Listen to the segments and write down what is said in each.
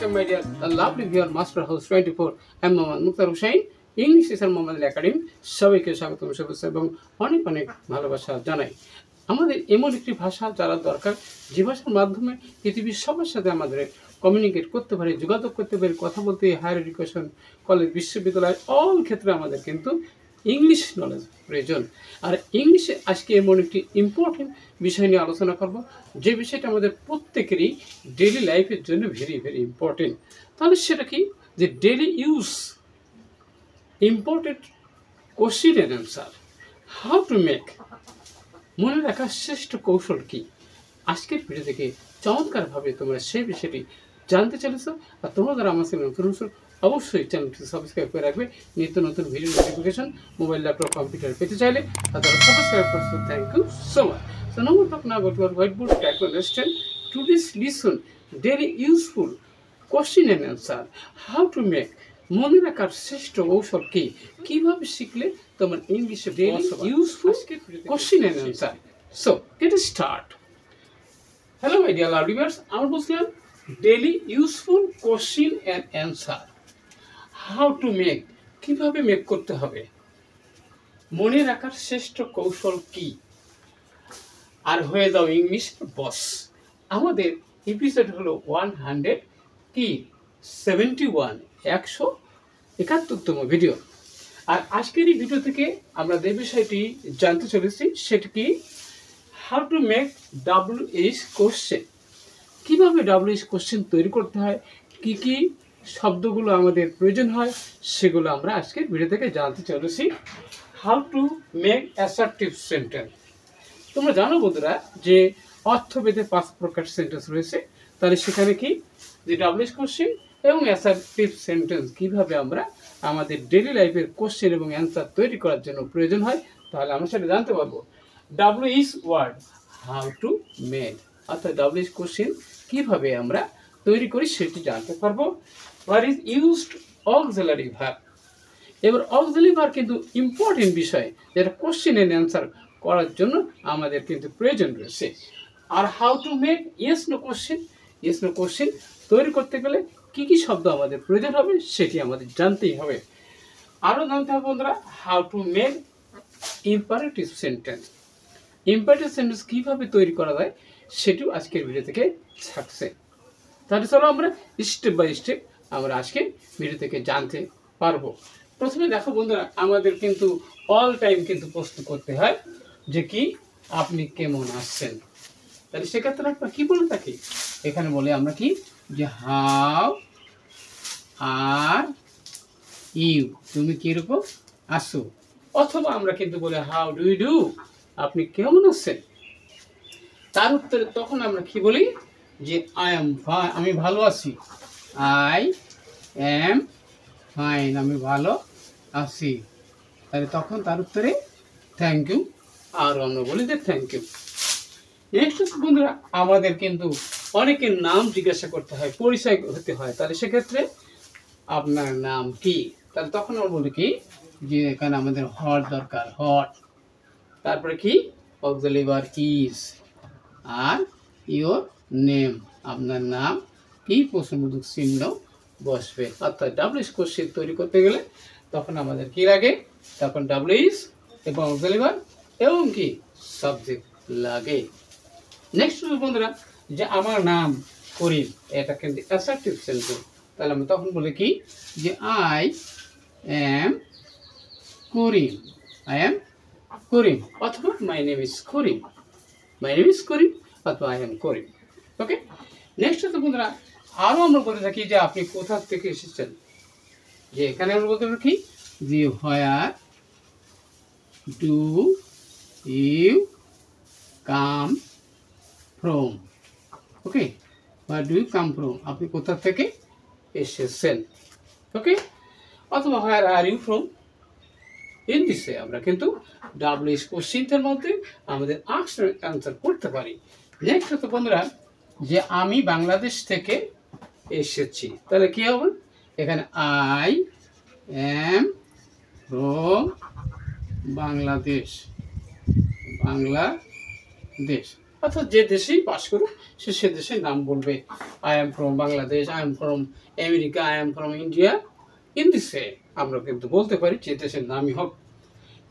welcome my dear lovely viewer Master House 24 I'm Mohammad Mukhtar Hussain English Teacher Mohammad Academy সবাইকে স্বাগতম শুভেচ্ছা এবং অনেক অনেক ভালোবাসা জানাই। আমাদের এমন একটি ভাষা যারা দরকার যে ভাষার মাধ্যমে পৃথিবীর সবার সাথে আমাদের কমিউনিকেট করতে পারি, যোগাযোগ করতে পারি, কথা বলতে হায়ার এডুকেশন, কলেজ, বিশ্ববিদ্যালয় অল ক্ষেত্রে আমাদের কিন্তু ইংলিশ নলেজ প্রয়োজন। আর ইংলিশে আজকে এমন একটি ইম্পর্টেন্ট বিষয় নিয়ে আলোচনা করব যে বিষয়টা আমাদের প্রত্যেকেরই ডেইলি লাইফের জন্য ভেরি ভেরি ইম্পর্টেন্ট। তাহলে সেটা কি, যে daily use important question and answer, how to make, মনে রাখার শ্রেষ্ঠ কৌশল কি। আজকের ভিডিও থেকে চমৎকারভাবে তোমরা সেই বিষয়টি জানতে চলেছো। আর তোমরা যারা আমার চ্যানেল নতুন অবশ্যই চ্যানেলটি সাবস্ক্রাইব করে রাখবে। নিত্য নতুন video notification mobile, laptop, computer পেতে চাইলে তারা সাবস্ক্রাইব করছো। Thank you so much. So now we'll talk now about your whiteboard. Try to understand today's lesson daily useful question and answer. How to make, মনে রাখার শ্রেষ্ঠ কৌশল কি, কিভাবে শিখলে তোমার ইংলিশে daily useful question and answer. So get start. Hello my dear lovely viewers, আমরা বলছিলাম daily useful question and answer. How to make, কিভাবে মেক করতে হবে, মনে রাখার শ্রেষ্ঠ কৌশল কি, আর হয়ে যাও ইংলিশ বস। আমাদের এপিসোড হলো 171 ভিডিও। আর আজকের এই ভিডিও থেকে আমরা যে বিষয়টি জানতে চলেছি সেটা কি, how to make WH question. কীভাবে WH কোশ্চেন তৈরি করতে হয়, কি কি শব্দগুলো আমাদের প্রয়োজন হয়, সেগুলো আমরা আজকের ভিডিও থেকে জানতে চলেছি। How to make assertive sentence. তোমরা জানো বন্ধুরা যে অর্থভেদে 5 প্রকার সেন্টেন্স রয়েছে। তাহলে সেখানে কি, যে WH কোশ্চেন এবং অ্যাসার্টিভ সেন্টেন্স কিভাবে আমরা আমাদের ডেইলি লাইফের কোশ্চেন এবং অ্যান্সার তৈরি করার জন্য প্রয়োজন হয়, তাহলে আমরা সেটা জানতে পারবো। WH word, how to make, অর্থাৎ WH কোশ্চেন কিভাবে আমরা তৈরি করি সেটি জানতে পারবো। What is used auxiliary verb. এবার অক্সিলারি ভার্ব কিন্তু ইম্পর্টেন্ট বিষয়, যেটা কোশ্চেন এন্ড অ্যান্সার করার জন্য আমাদের কিন্তু প্রয়োজন রয়েছে। আর how to make yes no question, yes no question তৈরি করতে গেলে কি কি শব্দ আমাদের প্রয়োজন হবে সেটি আমাদের জানতেই হবে। আরও জানতে হবে বন্ধুরা, how to make imperative sentence. Imperative sentence কীভাবে তৈরি করা যায় সেটিও আজকের ভিডিও থেকে থাকছে। তাহলে চলো আমরা স্টেপ বাই স্টেপ আমরা আজকে ভিডিও থেকে জানতে পারবো। প্রথমে দেখো বন্ধুরা, আমাদের কিন্তু অল টাইম কিন্তু প্রশ্ন করতে হয় যে কি, আপনি কেমন আছেন। তাহলে সেক্ষেত্রে আমরা কি বলে থাকি, এখানে বলে আমরা কি, যে হাউ আর ইউ, তুমি কিরকম আছো। অথবা আমরা কিন্তু বলি হাউ ডু ইউ ডু, আপনি কেমন আছেন। তার উত্তরে তখন আমরা কি বলি, যে আই এম ফাইন, আমি ভালো আছি। আই এম ফাইন, আমি ভালো আছি। তাহলে তখন তার উত্তরে থ্যাংক ইউ, আর আমরা বলি যে থ্যাংক ইউ। নেক্সট বন্ধুরা, আমাদের কিন্তু অনেকের নাম জিজ্ঞাসা করতে হয়, পরিচয় হতে হয়। তাহলে সেক্ষেত্রে আপনার নাম কি, তাহলে তখন আমরা বলি কি, যে এখানে আমাদের হট দরকার, হট। তারপরে কি, অক্সিলারি ভার্ব ইজ, আর ইওর নেম, আপনার নাম কি, প্রশ্নবোধক চিহ্ন বসবে। অর্থাৎ WH কোশ্চেন তৈরি করতে গেলে তখন আমাদের কি লাগে, তখন WH এবং অক্সিলারি ভার্ব এবং কি সাবজেক্ট লাগে। নেক্সট বন্ধুরা, যে আমার নাম করিম, এটা কিন্তু অ্যাসার্টিভ সেন্টেন্স। তাহলে আমরা তখন বলি কি, যে I am Karim, I am Karim, অথবা my name is Karim, my name is Karim, অথবা I am Karim. Okay. Next হচ্ছে বন্ধুরা, আরও আমরা বলে থাকি যে আপনি কোথা থেকে এসেছেন। যে এখানে আমরা বলতে পারি কি, যে where do you come from. Okay, where do you come from, আপনি কোথা থেকে এসেছেন। ওকে, অথবা হোয়ার আর ইউ ফ্রম। ইন দিসে আমরা কিন্তু WH কোশ্চেনের মধ্যে আমাদের আনসার করতে পারি। নেক্সট হচ্ছে বন্ধুরা, যে আমি বাংলাদেশ থেকে এসেছি। তাহলে কি হবে, এখানে I am from Bangladesh, Bangladesh. অর্থাৎ যে দেশেই পাস করুক সে দেশের নাম বলবে। I am from Bangladesh, I am from America, I am from India, in this way আমরা কিন্তু বলতে পারি যে দেশের নামই হোক।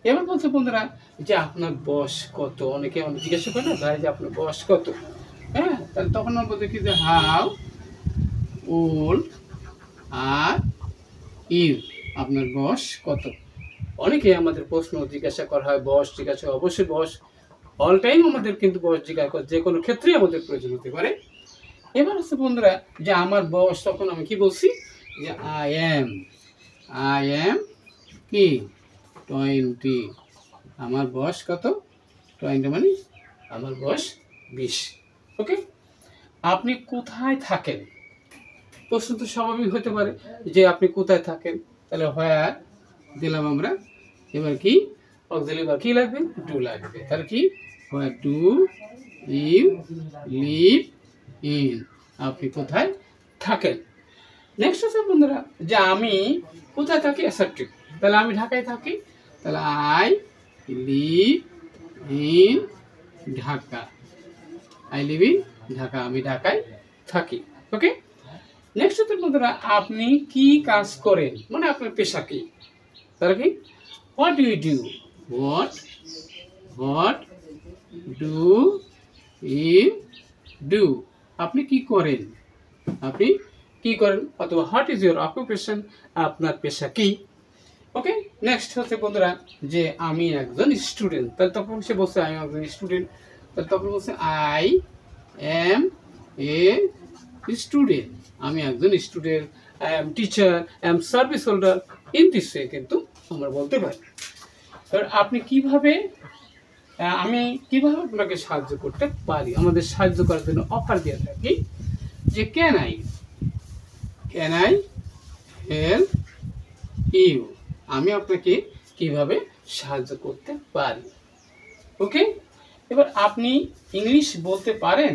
এবার বলছে বন্ধুরা যে আপনার বয়স কত, অনেকে অনেক জিজ্ঞাসা করে না ভাই যে আপনার বয়স কত, হ্যাঁ, তাহলে তখন আমরা বলতে কি যে হাউ ওল্ড আর ইউ, আপনার বয়স কত। অনেকে আমাদের প্রশ্ন জিজ্ঞাসা করা হয়, বয়স জিজ্ঞাসা, অবশ্যই বয়স অল টাইম আমাদের কিন্তু বয়স জিজ্ঞাসা করে, যে কোনো ক্ষেত্রেই আমাদের প্রয়োজন হতে পারে। এবার হচ্ছে বন্ধুরা যে আমার বয়স, তখন আমি কি বলছি যে আই এম কি 20, আমার বয়স কত 20, মানে আমার বয়স 20। ওকে, আপনি কোথায় থাকেন, প্রশ্ন তো স্বাভাবিক হতে পারে যে আপনি কোথায় থাকেন, তাহলে হোয়ার দিলাম আমরা। এবার কি অক্সিলারি ভার্ব কি লাগবে, ডু লাগবে, তাহলে কি where do you live in, আপনি কোথায় থাকেন। নেক্সট হচ্ছে বন্ধুরা যে আমি কোথায় থাকি, অ্যাসার্টিভ, তাহলে আমি ঢাকায় থাকি, তাহলে I live in Dhaka, I live in Dhaka, আমি ঢাকায় থাকি। ওকে, নেক্সট হচ্ছে বন্ধুরা আপনি কি কাজ করেন, মানে আপনার পেশা কি, তাহলে কি what do you do, what do you do, আপনি কি করেন, আপনি কি করেন, অথবা হোয়াট ইজ ইউর অকুপেশন, আপনার পেশা কি। ওকে, নেক্সট হচ্ছে বন্ধুরা যে আমি একজন স্টুডেন্ট, তাহলে তখন সে বলছে আমি একজন স্টুডেন্ট, তাহলে তখন বলছে আই এম এ স্টুডেন্ট, আমি একজন student, I am teacher, I am service holder, in this way কিন্তু আমরা বলতে পারি। এবার আপনি কিভাবে, আমি কিভাবে আপনাকে সাহায্য করতে পারি, আমাদের সাহায্য করার জন্য অফার দিয়ে থাকি যে ক্যান আই হেল্প ইউ, আমি আপনাকে কিভাবে সাহায্য করতে পারি। ওকে, এবার আপনি ইংলিশ বলতে পারেন,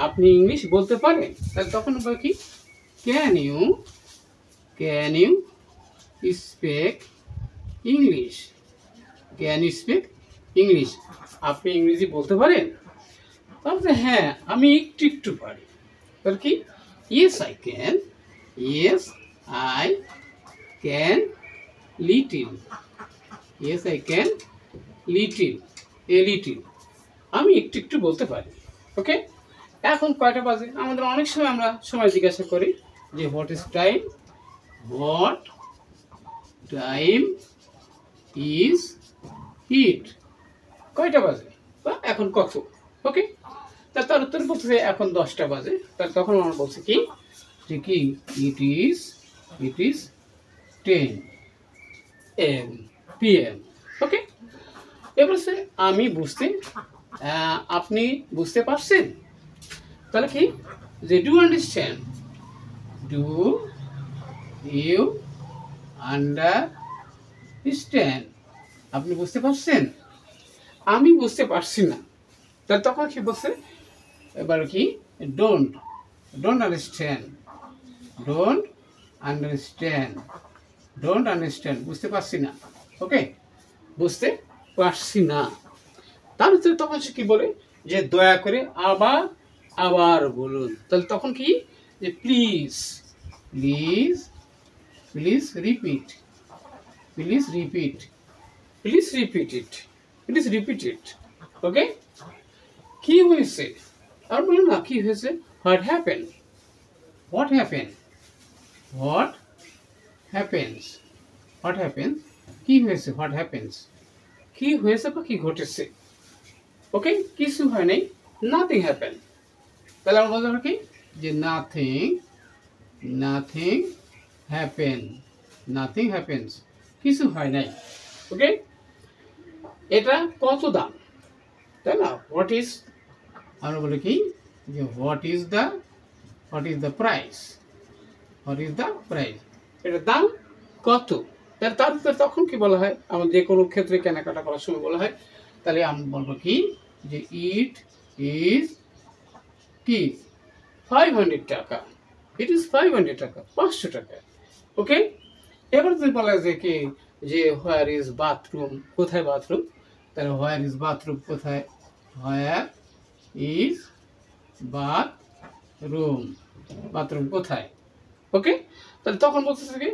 আপনি ইংলিশ বলতে পারেন, তাহলে তখন বলবো কি can you speak English, can you speak English, আপনি ইংরেজি বলতে পারেন, তাহলে হ্যাঁ আমি একটু পারি, তাহলে কি yes I can little, yes I can little, a little, আমি একটু বলতে পারি। ওকে, এখন কয়টা বাজে, আমাদের অনেক সময় আমরা সময় জিজ্ঞাসা করি যে হোয়াট টাইম ইজ ইট, কয়টা বাজে বা এখন কত। ওকে, তার উত্তর বলছে এখন 10টা বাজে, তার তখন আমরা বলছি কি যে কি ইট ইজ 10 PM। ওকে, এবার আমি বুঝতে, আপনি বুঝতে পারছেন, তাহলে কি যে do understand, do you understand, আপনি বুঝতে পারছেন, আমি বুঝতে পারছি না, তাহলে তখন কি বলছে, এবার কি ডোন্ট আন্ডারস্ট্যান্ড, বুঝতে পারছি না। ওকে, বুঝতে পারছি না, তাহলে তখন সে কি বলে যে দয়া করে আবার বলুন, তাহলে তখন কি যে প্লিজ রিপিট ইট। ওকে, কি হয়েছে, আর বলুন না কি হয়েছে, হোয়াট হ্যাপেন্স, কি হয়েছে, কি হয়েছে বা কি ঘটেছে। ওকে, কিছু হয় নাই, নাথিং হ্যাপেন, তাহলে আমরা বলতে পারি কি যে নাথিং হ্যাপেন্স, কিছু হয় নাই। ওকে, এটা কত দাম, তাই না, হোয়াট ইজ, আমরা বলি কি যে হোয়াট ইজ দ্য প্রাইস, এটার দাম কত, তার তখন কি বলা হয়, আমাদের যে কোনো ক্ষেত্রে কেনাকাটা করার সময় বলা হয়, তাহলে আমরা বলবো কি যে ইট ইজ কি 500 টাকা, 500 টাকা। ওকে, এবার যদি বলা যায় কি যে হোয়ার ইজ বাথরুম, কোথায় বাথরুম, তাহলে হোয়ার ইজ বাথরুম কোথায়, হোয়ার ইজ বাথরুম, বাথরুম কোথায়? ওকে, তাহলে তখন বলতেছে কি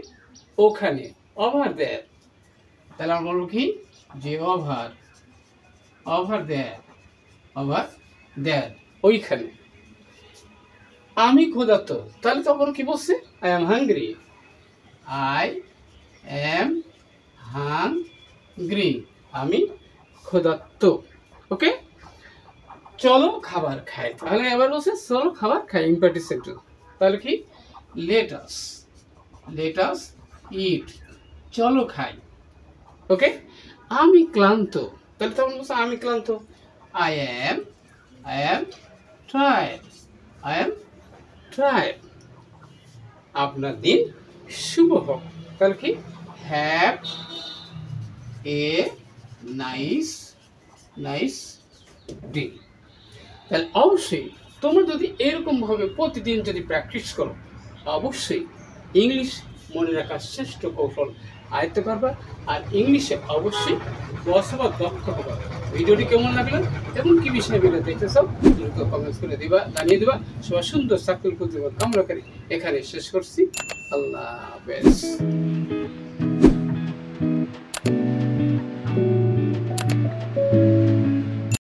ওখানে, ওভার দেয়ার। তাহলে আমরা বলবো কি যে over, over there, over there, ওইখানে। আমি ক্ষুধার্ত, তাহলে তখন কি বলছে? I am hungry, I am hungry, আমি ক্ষুধার্ত। ওকে, চলো খাবার খাই, তাহলে এবার বলছে চলো খাবার খাই, ইম্পারেটিভ সেন্টেন্স। তাহলে কি লেট আস, লেট আস ইট, চলো খাই। ওকে, আমি ক্লান্ত, তাহলে তখন বলছে আমি ক্লান্ত, I am tired, I am tired. আপনার দিন শুভ হোক, তাহলে কি হ্যাভ এ নাইস ডে। তাহলে অবশ্যই তোমরা যদি এরকম ভাবে প্রতিদিন যদি প্র্যাকটিস করো, অবশ্যই ইংলিশ মনে রাখার শ্রেষ্ঠ কৌশল আয়ত্ত করবা, আর ইংলিশে অবশ্যই বসবাস দক্ষ হবে। ভিডিওটি কেমন লাগলো এবং কি বিষয়ে ভিডিও দেখতে চাও দ্রুত কমেন্টস করে দিবা, জানিয়ে দিবা। সবার সুন্দর চাকরি করতে কামনা করি এখানে শেষ করছি। আল্লাহ হাফেজ।